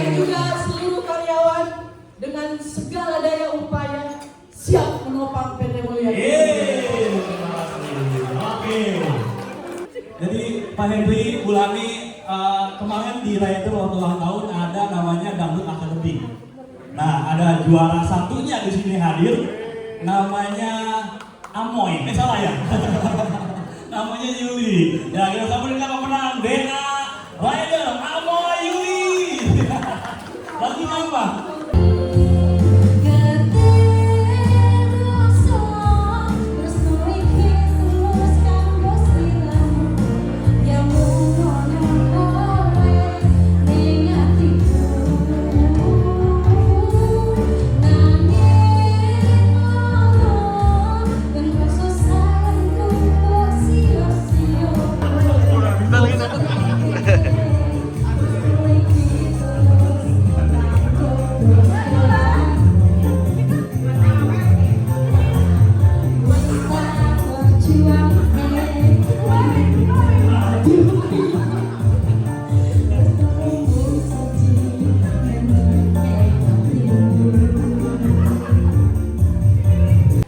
Baik juga seluruh karyawan dengan segala daya upaya siap menopang PT Mulia. Terima kasih. Oke. Jadi Pak Henry, Bulani, kemarin di Rider waktu ulang tahun ada namanya Dangdut Akademi. Nah, ada juara satunya di sini hadir, namanya Amoy. Salah ya? Namanya Yuli. Ya, kita sambut dengan pemenang Dena Rider Amoy Yuli. Lagunya apa?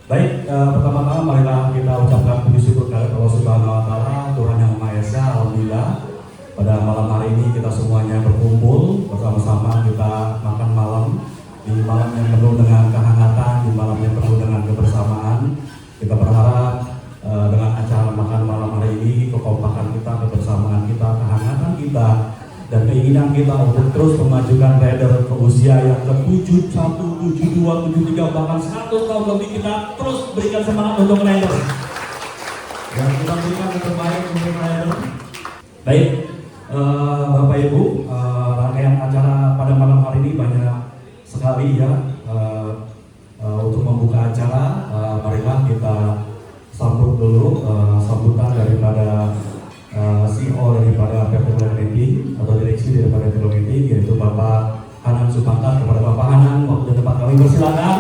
Baik, pertama-tama marilah kita ucapkan puji syukur kepada Allah Subhanahu wa Ta'ala, Tuhan Yang Maha Esa. Alhamdulillah, pada malam hari ini kita semuanya berkumpul bersama-sama, kita makan malam di malam yang penuh dengan kehangatan, di malam yang penuh dengan kebersamaan. Kita berharap dengan acara makan malam hari ini, kekompakan kita, kebersamaan kita, kehangatan kita, dan keinginan kita untuk terus memajukan Rider ke usia yang ke-71, 72, 73, bahkan 100 tahun lebih, kita terus berikan semangat untuk Rider. Dan kita berikan yang terbaik untuk Rider. Baik, Bapak Ibu, rangkaian acara pada malam hari ini banyak sekali ya. Untuk membuka acara, marilah kita sambut dulu sambutan daripada CEO daripada PT Mulia atau direksi daripada PT Mulia, yaitu Bapak Hanan Supanta. Kepada Bapak Hanan, waktu dan tempat kami persilakan.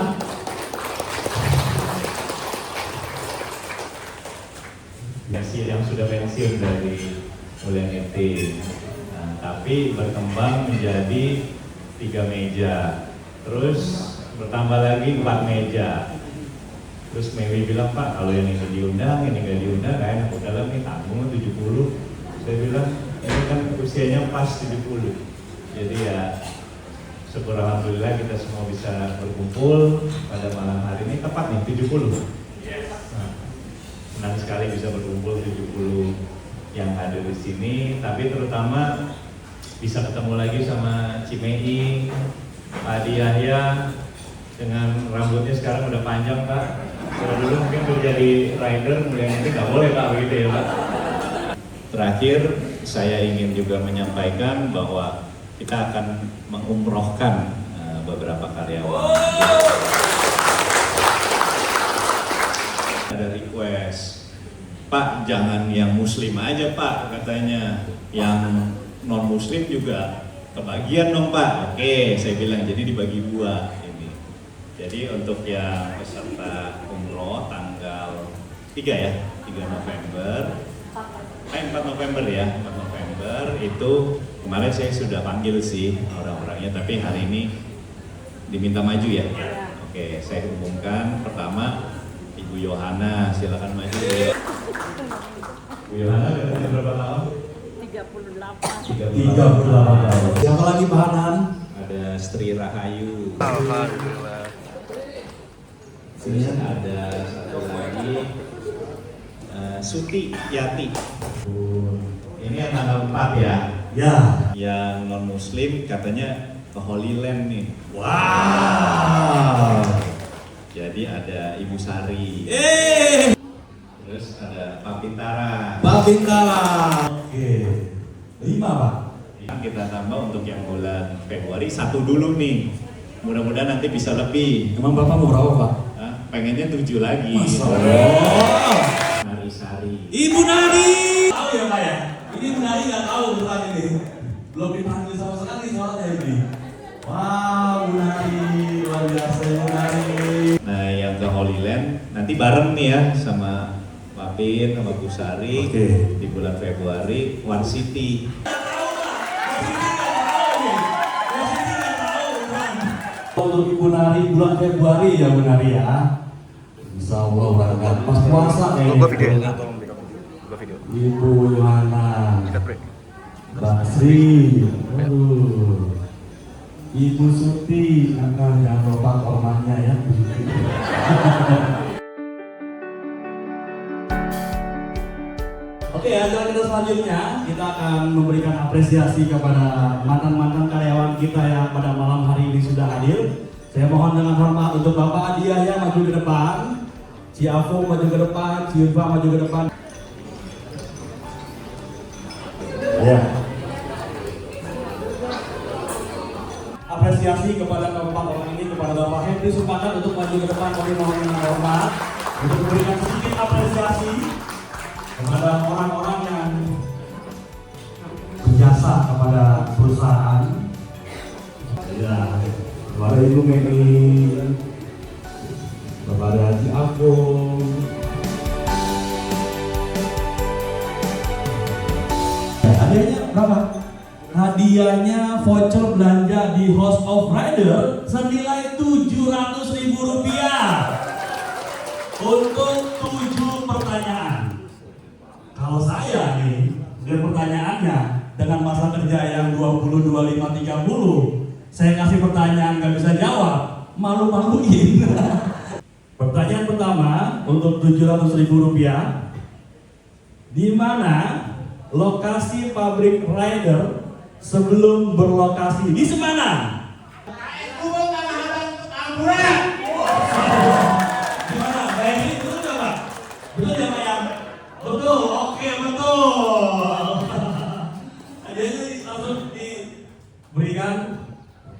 Yang sudah pensiun dari Mulia NT, tapi berkembang menjadi 3 meja, terus bertambah lagi 4 meja. Terus Mewi bilang, Pak, kalau yang ini diundang, ini nggak diundang, kan enak. Udah nih, tanggung 70. Saya bilang, ini kan usianya pas 70. Jadi ya, syukur alhamdulillah kita semua bisa berkumpul pada malam hari ini, tepat nih 70. Nah, senang sekali bisa berkumpul 70 yang ada di sini, tapi terutama bisa ketemu lagi sama Cimei, Pak Adi Yahya, dengan rambutnya sekarang udah panjang, Pak. Kalau dulu mungkin kerja di Rider, Mulia nanti nggak boleh, Pak, begitu ya, Pak. Terakhir, saya ingin juga menyampaikan bahwa kita akan mengumrohkan beberapa karyawan. Ada request, Pak, jangan yang Muslim aja, Pak, katanya. Yang non-Muslim juga kebagian dong, Pak. Oke, saya bilang, jadi dibagi 2 ini. Jadi untuk yang peserta umroh tanggal 3 ya, 3 November, 4 November ya, 4 November itu kemarin saya sudah panggil sih orang-orangnya, tapi hari ini diminta maju ya. Oke, saya umumkan pertama Ibu Yohana, silakan maju. Bu Yohana, katanya berapa tahun? 38 tahun. Siapa lagi Pak Hanan? Ada Sri Rahayu. Alhamdulillah. Terus ada satu lagi Suti Yati. Ini yang tanggal 4 ya. Ya. Yang non Muslim katanya ke Holy Land nih. Wow. Jadi ada Ibu Sari. Terus ada Pak Bintara. Pak Bintara. Oke. 5 Pak. Kita tambah untuk yang bulan Februari 1 dulu nih. Mudah-mudahan nanti bisa lebih. Emang Bapak mau berapa Pak? Pengennya 7 lagi. Masya Allah. Nari Sari. Ibu Nari. Tahu ya Pak ya? Ini Ibu Nari nggak tahu bukan ini. Belum dipanggil sama sekali soalnya ini. Wow, Bu Nari, luar biasa Bu Nari. Nah, yang ke Holy Land nanti bareng nih ya sama Pak Bin sama Bu Sari. Oke. Di bulan Februari One City. Nggak tahu Pak. One City nggak tahu nih. One City untuk Ibu Nari bulan Februari ya Bu Nari ya. Insya Allah berangkat pas puasa nih. Ibu Yohana, Mbak Sri, Ibu Suti, jangan lupa korbannya ya. Oke, acara kita selanjutnya kita akan memberikan apresiasi kepada mantan-mantan karyawan kita yang pada malam hari ini sudah hadir. Saya mohon dengan hormat untuk Bapak Diaya maju ke depan, Ci Afo maju ke depan, Ci Yurfa maju ke depan. Ya. Apresiasi kepada keempat orang ini, kepada Bapak Henry Supakat untuk maju ke depan. Kami mohon dengan hormat untuk memberikan sedikit apresiasi kepada orang-orang yang berjasa kepada perusahaan. Ya, kepada Ibu Memi, kepada Ci Afo. Hadiahnya berapa? Hadiahnya voucher belanja di House of Rider senilai Rp700.000 untuk 7 pertanyaan. Kalau saya nih, dengan pertanyaannya dengan masa kerja yang 20, 25, 30, saya kasih pertanyaan nggak bisa jawab, malu-maluin. Pertanyaan pertama untuk Rp700.000, di mana lokasi pabrik Rider sebelum berlokasi di Semana? Gimana? Baik, betul nggak Pak? Betul ya Pak ya? Betul, oke betul. Jadi langsung diberikan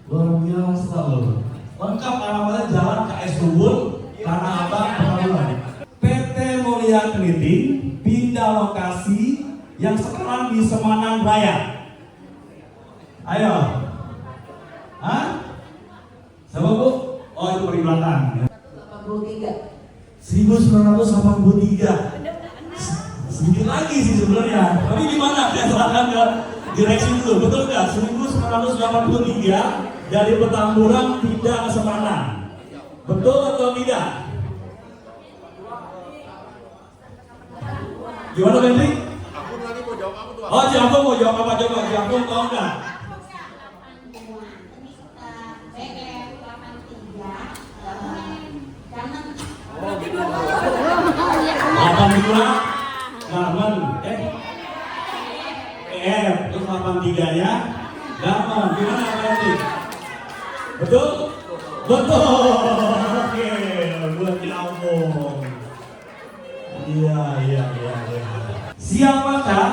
luar biasa loh. Lengkap alamatnya Jalan KS Ubud, Tanah Abang, Pekalongan. PT Mulia Keliting pindah lokasi yang sekarang di Semanan Raya. Ayo. Hah? Siapa Bu? Oh itu di belakang. 83. 1983. Sedikit lagi sih sebenarnya. Tapi gimana? Saya serahkan ke direksi dulu. Betul nggak? 1983 dari Petamburan pindah ke Semanan. Betul atau tidak? Gimana Benny? Oh, Jago mau jawab apa coba? Jago tahu nggak? 82 Garmen, terus 83 ya, Garmen. Gimana Benny? Betul? Betul. Oke, bulan Ciampong. Iya. Siapakah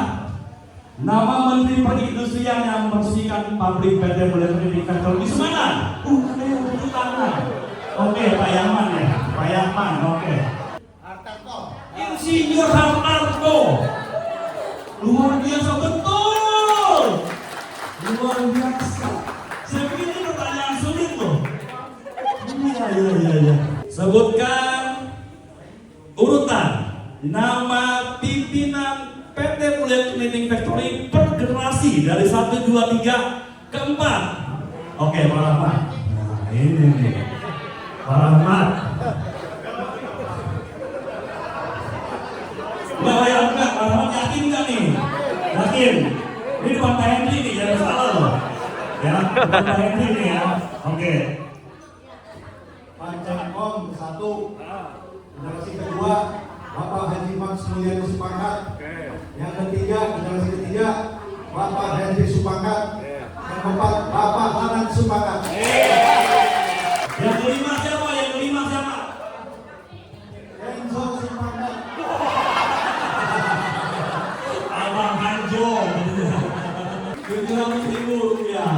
nama Menteri Perindustrian yang meresmikan pabrik PT Mulia Keliting Factory di Semarang? Ada yang beri tangan. Oke, Pak Yaman ya. Pak Yaman, oke. Insinyur Hartarto. Luar biasa, betul. Luar biasa. Saya pikir ini pertanyaan sulit loh. Iya. Sebutkan urutan nama pimpinan PT Mulia Keliting Factory per generasi dari 1, 2, 3 ke 4. Oke, Pak Rahmat. Nah, ini nih. Pak Rahmat. Pak Rahmat yakin nggak nih? Yakin. Ini depan Pak Henry nih, jangan salah loh. Ya, depan Pak Henry nih ya. Oke. Pancengkom 1, generasi kedua Bapak Haji Max Mulyani Supakat. Yang ketiga, generasi ketiga Bapak Henry Supakat. Yang keempat Bapak Hanan Supakat. Yang kelima siapa? Enzo Supakat. Abang Hanjo. Rp700.000 ya.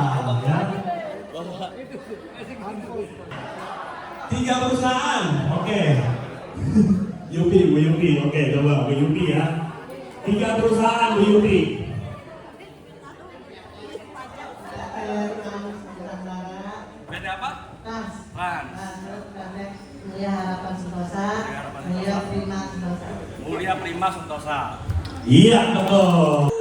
3 perusahaan. Oke. Bu Yupi. Oke, coba Bu Yupi ya. 3 perusahaan Bu Yupi. Beda apa? Trans. Mulia Harapan Sentosa, Mulia Prima Sentosa. Mulia Prima Sentosa. Iya, betul.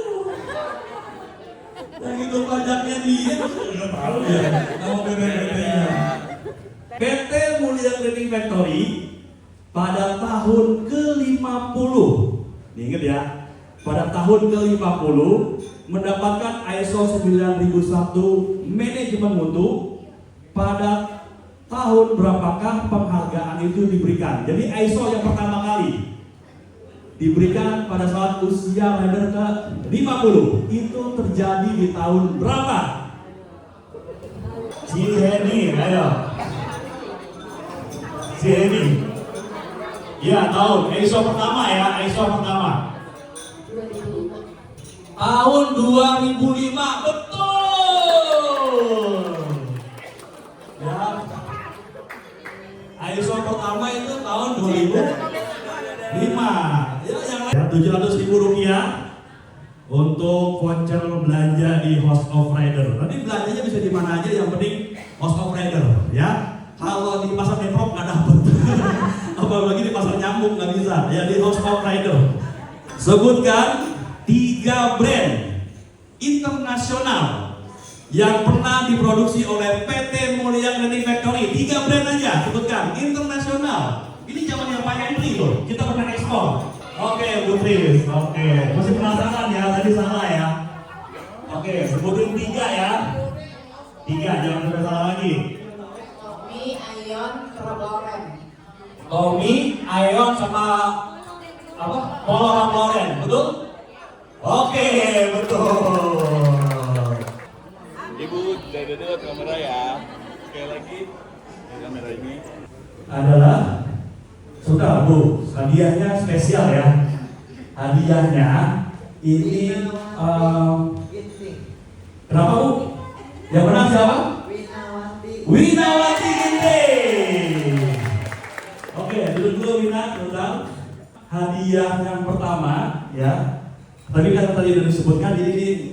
Yang itu pajaknya dia nggak tahu ya. Nama BPPT-nya. Factory pada tahun ke-50. Ingat ya, pada tahun ke-50 mendapatkan ISO 9001 manajemen mutu. Pada tahun berapakah penghargaan itu diberikan? Jadi ISO yang pertama kali diberikan pada saat usia rider ke-50 itu terjadi di tahun berapa? Ciheni, ayo. Ciheni. Ya, tahun ISO pertama ya, ISO pertama. Tahun 2005, betul. Ya. ISO pertama itu tahun 2005. Ya, yang lain 700.000 rupiah untuk voucher belanja di House of Rider. Nanti belanjanya bisa di mana aja, yang penting House of Rider ya. Kalau di pasar Depok nggak dapet, apalagi di pasar Nyambung nggak bisa. Ya di House of Rider. Sebutkan 3 brand internasional yang pernah diproduksi oleh PT Mulia Clothing Factory. 3 brand aja, sebutkan internasional. Ini zaman yang Pak Henry loh, kita pernah ekspor. Oke, Bu Tris. Oke, masih penasaran ya? Tadi salah ya. Oke, sebutin 3 ya. 3, jangan sampai salah lagi. Tommy, Ion, Loren. Tommy, Ion, sama apa? Polo Loren, betul? Oke, betul. Ibu dari dekat kamera ya. Sekali lagi kamera ini. Adalah suka Bu, hadiahnya spesial ya. Hadiahnya ini kenapa Bu? Yang menang siapa? Winawati Ginte. Oke, duduk dulu Wina, tentang hadiah yang pertama ya. Tapi kan tadi sudah disebutkan, jadi ini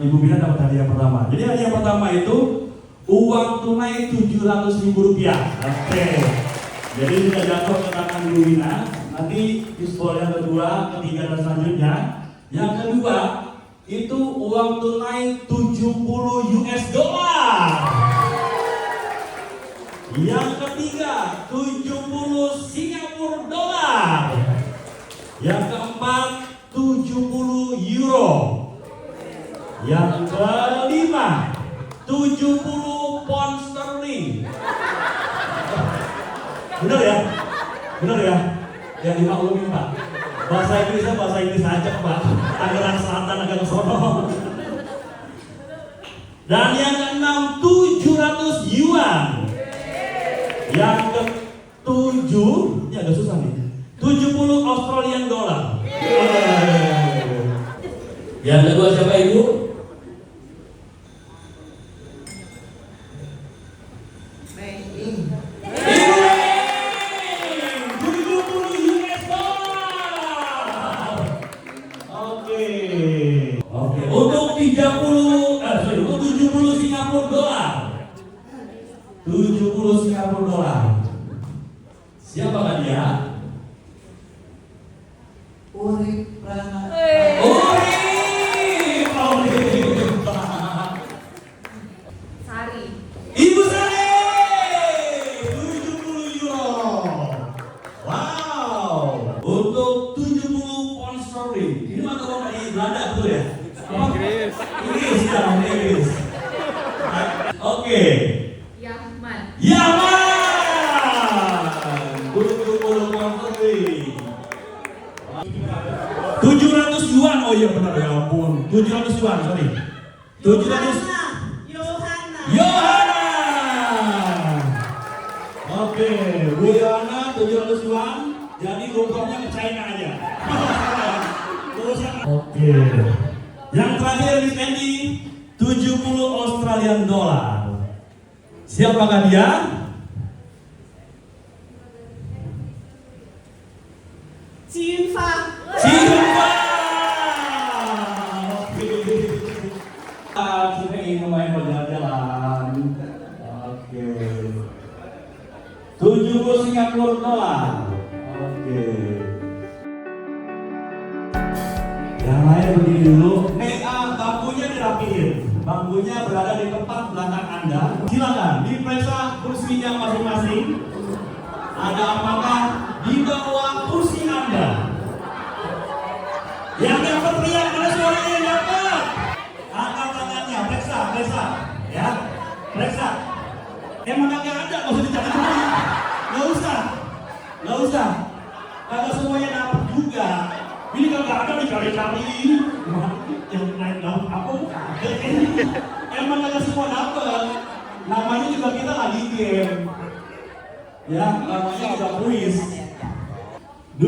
Ibu Wina dapat hadiah pertama. Jadi hadiah pertama itu uang tunai 700.000 rupiah. Oke. Jadi sudah jatuh ke tangan Ibu Wina. Nanti dispor yang kedua, ketiga dan selanjutnya. Yang kedua itu uang tunai 70 US dollar. Yang ketiga 70 Singapura dollar. Yang keempat 70 euro. Yang kelima 70 pound sterling. Benar ya? Benar ya? Yang 50 minta. Bahasa Inggris aja Pak. Tangerang Selatan agak kesono. Dan yang keenam 700 yuan. Yang ke-7, ini agak susah nih. 70 Australian dollar. Yang kedua siapa Ibu? Untuk 70 Singapura dolar. 70 Singapura dolar. Siapa kan dia? Urip Pranata. Sari. Ibu Sari 70 euro. Wow. Untuk 70 pound sterling. Ini mata uang dari Belanda betul ya? Inggris. Inggris ya, Inggris. Oke. Yaman. Yaman 70 pound sterling. 700 yuan. Oh iya benar ya ampun. 700 yuan, sorry. 700 Yohana. Oke, Bu Yohana 700 yuan. Jadi rupanya ke China aja. Oke. Yang terakhir Miss Andy 70 Australian dollar. Siapakah dia? Cinta. Siapa? Kita ingin main berjalan-jalan. Oke. 70 Singapura dolar. Oke. Yang lain berdiri dulu. Bangkunya dirapiin. Bangkunya berada di tempat belakang Anda. Silakan diperiksa kursinya masing-masing. dicari-cari. Yang naik daun apa bukan? Emang ada semua dapet. Namanya juga kita lagi game. Ya, namanya juga kuis. 2,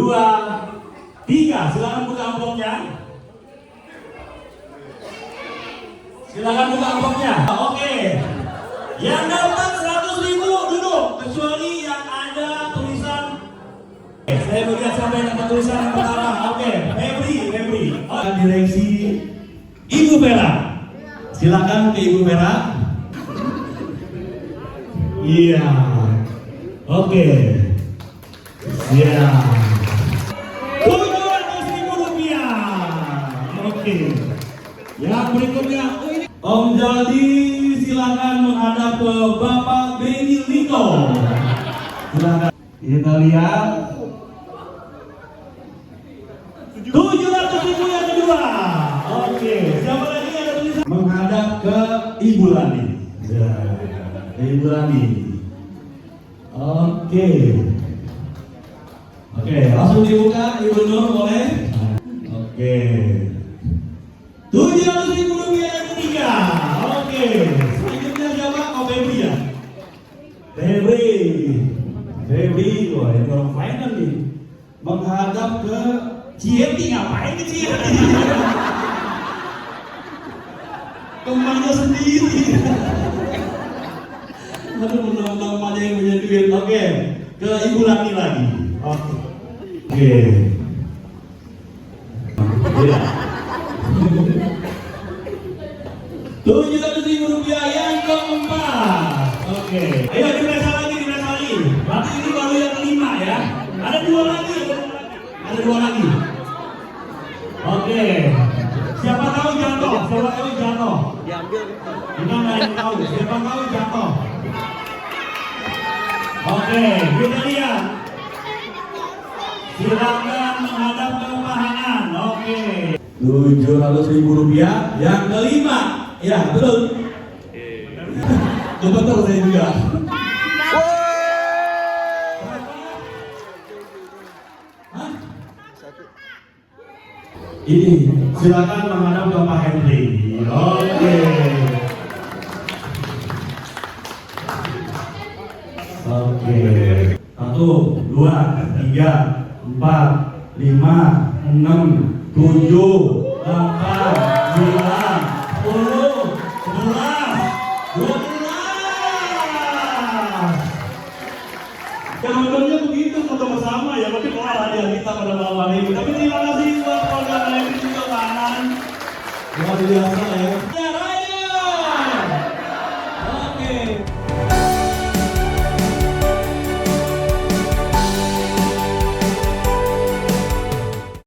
3, silakan buka amplopnya. Silakan buka amplopnya. Oke. Yang dapat 100.000 duduk, kecuali yang ada tulisan. Saya melihat siapa yang dapat tulisan yang pertama. Oke, Febri. Direksi Ibu Vera. Silakan ke Ibu Vera. Iya. Oke. Iya. 700.000 rupiah. Oke. Yang berikutnya, Om Jaldi silakan menghadap ke Bapak Benny Lito. Silakan. Kita lihat. 700.000 yang kedua. Oke. Siapa lagi yang ada tulisan? Menghadap ke Ibu Lani. Ya. Ibu Lani. Oke. Oke, langsung dibuka, Ibu Nur boleh? Oke. 700.000 rupiah yang ketiga. Oke. Selanjutnya siapa? Oh, Febri ya? Febri, wah ini orang final nih. Menghadap ke Cieti, ngapain ke Cieti? Temannya sendiri. Aduh, namanya yang punya duit. Oke, ke Ibu Lani lagi. Oke. Ya. 700.000 rupiah yang keempat. Oke. Ayo diperiksa lagi. Berarti ini baru yang kelima ya. Ada dua lagi. Oke. Siapa tahu jatuh? Diambil. Kita nggak ada yang tahu. Siapa tahu jatuh? Oke, kita lihat. Silakan menghadap ke Pak Hanan. Oke. 700.000 rupiah yang kelima. Ya, betul. Betul saya juga. Hah? Ini, silakan menghadap ke Pak Henry. Oke. Oke. 1, 2, 3, 4, 5, 6, 7, 8, 9, 10, 11, 12. Jawabannya begitu foto bersama ya, tapi kalau hadiah kita pada malam hari ini. Tapi terima kasih buat keluarga lain juga kanan. Luar biasa ya.